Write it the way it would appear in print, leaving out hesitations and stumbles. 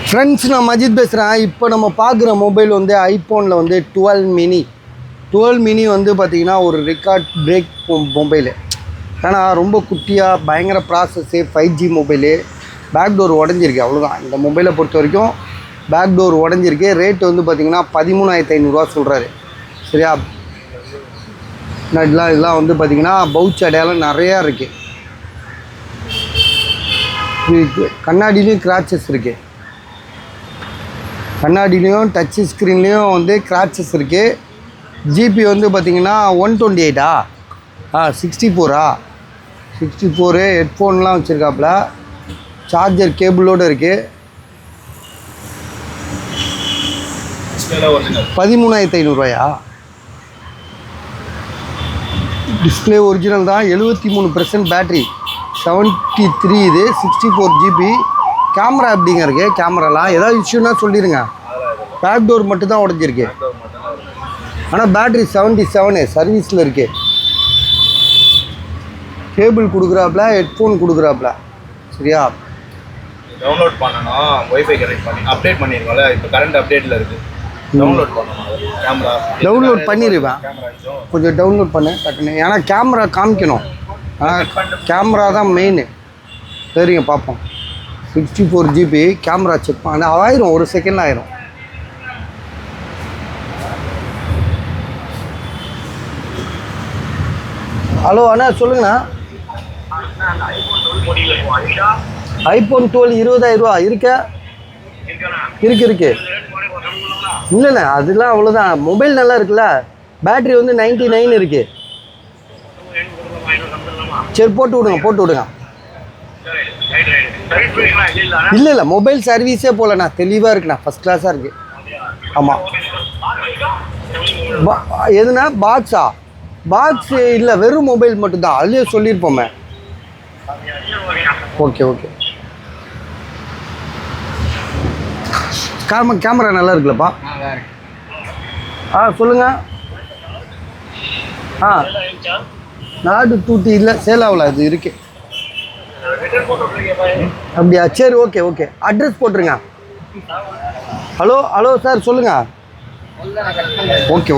Friends, நான் மஜித் பேசுகிறேன். இப்போ நம்ம பார்க்குற மொபைல் வந்து ஐஃபோனில் வந்து 12 மினி வந்து பார்த்திங்கன்னா ஒரு ரெக்கார்ட் பிரேக் மொபைலு. ஏன்னா ரொம்ப குட்டியாக பயங்கர process, 5G mobile. Back door உடஞ்சிருக்கு, அவ்வளோதான். இந்த மொபைலை பொறுத்த வரைக்கும் பேக் டோர் உடஞ்சிருக்கு. ரேட்டு வந்து பார்த்திங்கன்னா 13,500 சொல்கிறாரு. சரியா? இதெல்லாம் வந்து பார்த்திங்கன்னா பவுச் அடையாளம் நிறையா இருக்குது. கண்ணாடிலையும் கிராச்சஸ் இருக்குது. கண்ணாடிலையும் டச்சு ஸ்க்ரீன்லேயும் வந்து கிராச்சஸ் இருக்குது. ஜிபி வந்து பார்த்திங்கன்னா 128 64 ஹெட்ஃபோன்லாம் வச்சுருக்காப்புல. சார்ஜர் கேபிளோடு இருக்குது. 13,500 டிஸ்பிளே ஒரிஜினல் தான். 73% பேட்ரி, 73 இது, 64 ஜிபி. கேமரா எப்படிங்க இருக்குது? கேமராலாம் ஏதாவது இஷ்யூன்னா சொல்லிடுங்க. பேக் டோர் மட்டும் தான் உடஞ்சிருக்கு. ஆனால் பேட்ரி 77 சர்வீஸில் இருக்குது. கேபிள் கொடுக்குறாப்புல, ஹெட்ஃபோன் கொடுக்குறாப்புல. சரியா? டவுன்லோட் பண்ணணும். ஒய்ஃபை கனெக்ட் பண்ணி அப்டேட் பண்ணிருக்கோம்ல. இப்போ கரண்ட் அப்டேட்டில் இருக்குது. டவுன்லோட் பண்ணணும். கேமரா டவுன்லோட் பண்ணிடுவேன். கொஞ்சம் டவுன்லோட் பண்ணு டக்குன்னு. ஏன்னா கேமரா காமிக்கணும். கேமரா தான் மெயின். சரிங்க, பார்ப்போம். 64 ஜிபி கேமரா செக் பண்ண ஆயிரும், ஒரு செகண்ட் ஆயிரும். ஹலோ அண்ணா, சொல்லுங்கண்ணா. ஐஃபோன் 12 20,000 இருக்கா? இருக்கு. இல்லைண்ணா, அதெல்லாம் அவ்வளோதான். மொபைல் நல்லா இருக்குல்ல. பேட்ரி வந்து 99 இருக்குது. சரி, போட்டு விடுங்க. இல்லை, மொபைல் சர்வீஸே போகலண்ணா. தெளிவாக இருக்குண்ணா, ஃபஸ்ட் கிளாஸாக இருக்குது. ஆமாம். எதுனா பாக்ஸு இல்லை, வெறும் மொபைல் மட்டும்தான். அதுலேயே சொல்லியிருப்போமே. ஓகே. கேமரா நல்லா இருக்குல்லப்பா. சொல்லுங்கள். நாடு டூட்டி இல்லை, சேல் ஆகல. அது இருக்கு. அப்படியா? சரி, ஓகே. அட்ரஸ் போட்டுருங்க. ஹலோ சார், சொல்லுங்கள். ஓகே.